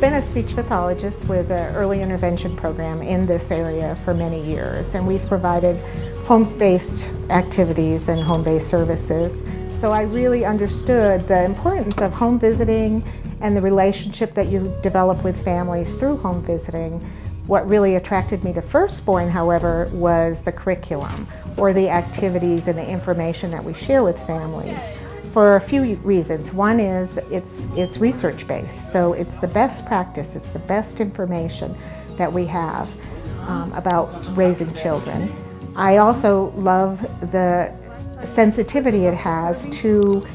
been a speech pathologist with an early intervention program in this area for many years, and we've provided home-based activities and home-based services. So I really understood the importance of home visiting and the relationship that you develop with families through home visiting. What really attracted me to Firstborn, however, was the curriculum, or the activities and the information that we share with families, for a few reasons. One is it's research-based, so it's the best practice, it's the best information that we have about raising children. I also love the sensitivity it has to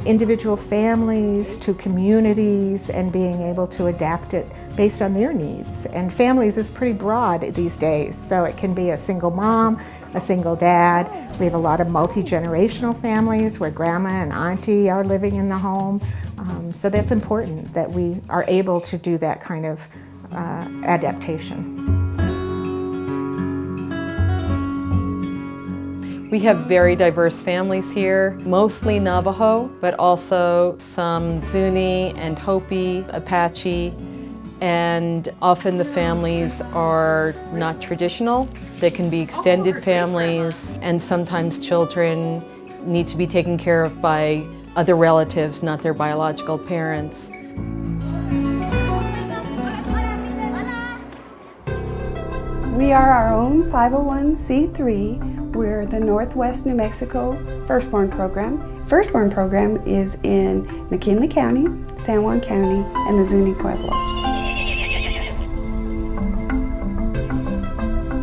individual families, to communities, and being able to adapt it based on their needs. And families is pretty broad these days, so it can be a single mom, a single dad. We have a lot of multi-generational families where grandma and auntie are living in the home. So that's important that we are able to do that kind of adaptation. We have very diverse families here, mostly Navajo, but also some Zuni and Hopi, Apache, and often the families are not traditional. They can be extended families, and sometimes children need to be taken care of by other relatives, not their biological parents. We are our own 501c3. We're the Northwest New Mexico Firstborn Program. Firstborn Program is in McKinley County, San Juan County, and the Zuni Pueblo.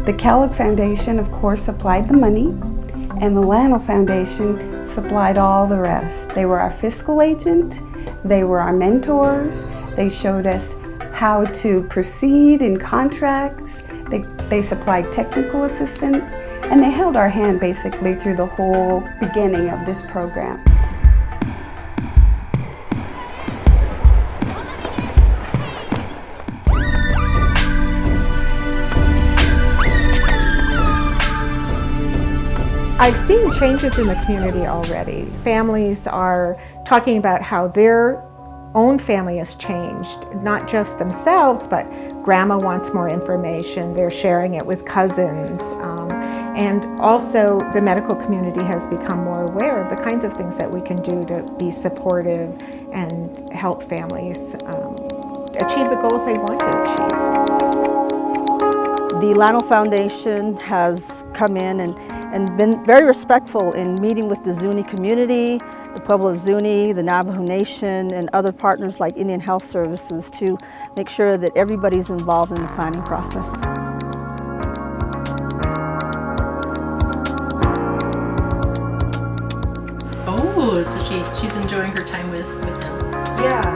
The Kellogg Foundation, of course, supplied the money, and the Lanl Foundation supplied all the rest. They were our fiscal agent, they were our mentors, they showed us how to proceed in contracts, they supplied technical assistance, and they held our hand basically through the whole beginning of this program. I've seen changes in the community already. Families are talking about how their own family has changed, not just themselves, but grandma wants more information, they're sharing it with cousins. And also the medical community has become more aware of the kinds of things that we can do to be supportive and help families achieve the goals they want to achieve. The Lanl Foundation has come in and been very respectful in meeting with the Zuni community, the Pueblo of Zuni, the Navajo Nation, and other partners like Indian Health Services to make sure that everybody's involved in the planning process. Oh, so she's enjoying her time with them. Yeah.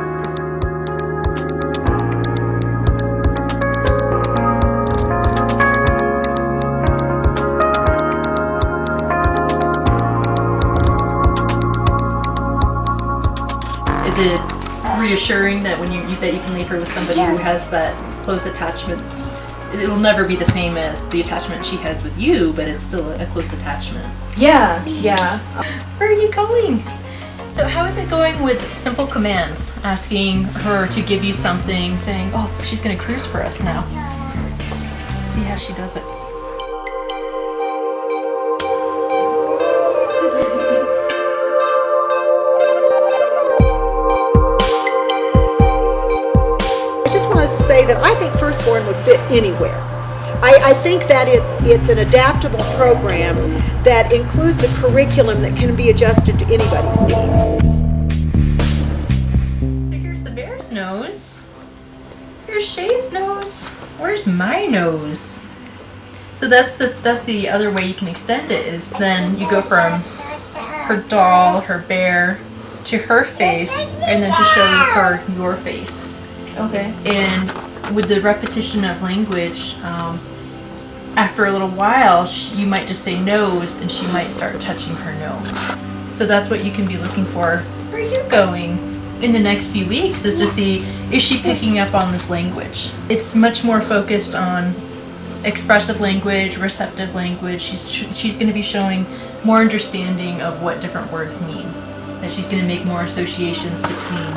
Is it reassuring that when you can leave her with somebody who has that close attachment? It will never be the same as the attachment she has with you, but it's still a close attachment. Yeah. Where are you going? So how is it going with simple commands? Asking her to give you something, saying, oh, she's gonna cruise for us now. Let's see how she does it. Say that I think Firstborn would fit anywhere. I think that it's an adaptable program that includes a curriculum that can be adjusted to anybody's needs. So here's the bear's nose. Here's Shay's nose. Where's my nose? So that's the other way you can extend it, is then you go from her doll, her bear, to her face, and then to show her your face. Okay. And with the repetition of language, after a little while, you might just say nose, and she might start touching her nose. So that's what you can be looking for. Where are you going? In the next few weeks, is to see, is she picking up on this language? It's much more focused on expressive language, receptive language. She's going to be showing more understanding of what different words mean. That she's going to make more associations between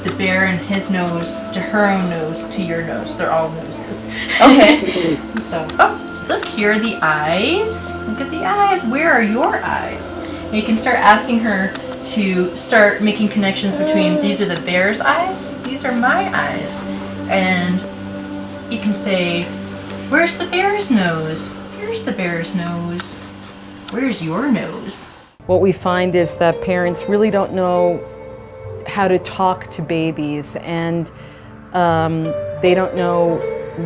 the bear and his nose to her own nose to your nose. They're all noses. Okay. So, oh, look, here are the eyes. Look at the eyes. Where are your eyes? And you can start asking her to start making connections between these are the bear's eyes, these are my eyes. And you can say, where's the bear's nose? Here's the bear's nose. Where's your nose? What we find is that parents really don't know how to talk to babies, and they don't know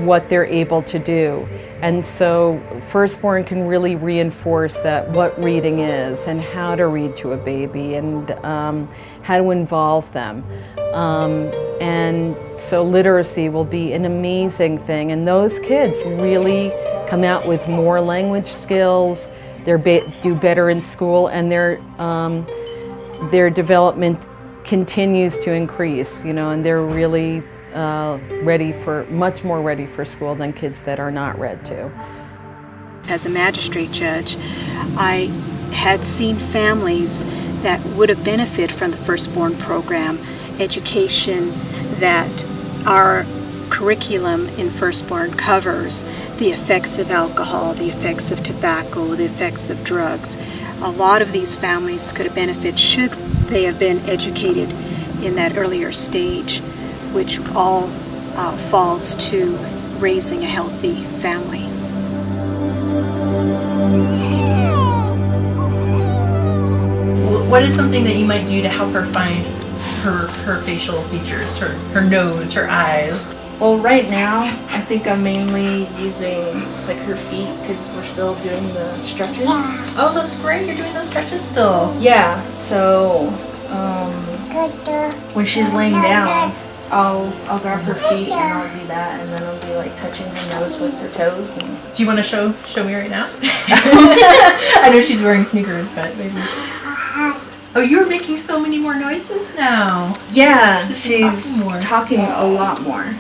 what they're able to do. And so firstborn can really reinforce that what reading is and how to read to a baby and how to involve them. And so literacy will be an amazing thing, and those kids really come out with more language skills, do better in school, and their development continues to increase, and they're really much more ready for school than kids that are not read to. As a magistrate judge, I had seen families that would have benefited from the Firstborn program, education that our curriculum in Firstborn covers, the effects of alcohol, the effects of tobacco, the effects of drugs. A lot of these families could have benefited should they have been educated in that earlier stage, which all falls to raising a healthy family. What is something that you might do to help her find her facial features, her nose, her eyes? Well, right now, I think I'm mainly using like her feet because we're still doing the stretches. Oh, that's great. You're doing the stretches still. Yeah, so when she's laying down, I'll grab her feet and I'll do that, and then I'll be like touching her nose with her toes. And Do you want to show me right now? I know she's wearing sneakers, but maybe. Oh, you're making so many more noises now. yeah, She's she's talking more. talking a lot more.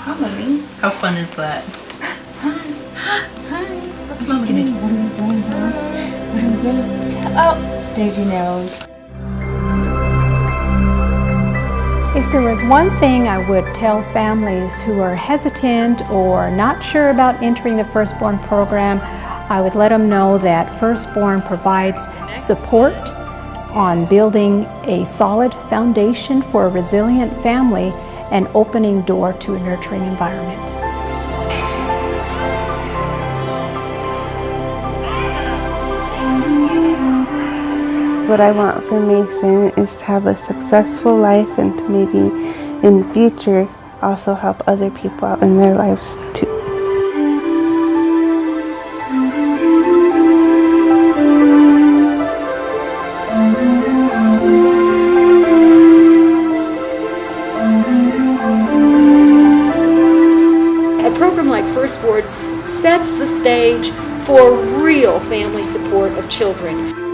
Hi, mommy. How fun is that? What's Mama gonna do? Oh, there's your nose. If there was one thing I would tell families who are hesitant or not sure about entering the Firstborn program, I would let them know that Firstborn provides support on building a solid foundation for a resilient family and opening door to a nurturing environment. What I want for Mason is to have a successful life and to maybe in the future also help other people out in their lives too. A program like Firstborn sets the stage for real family support of children.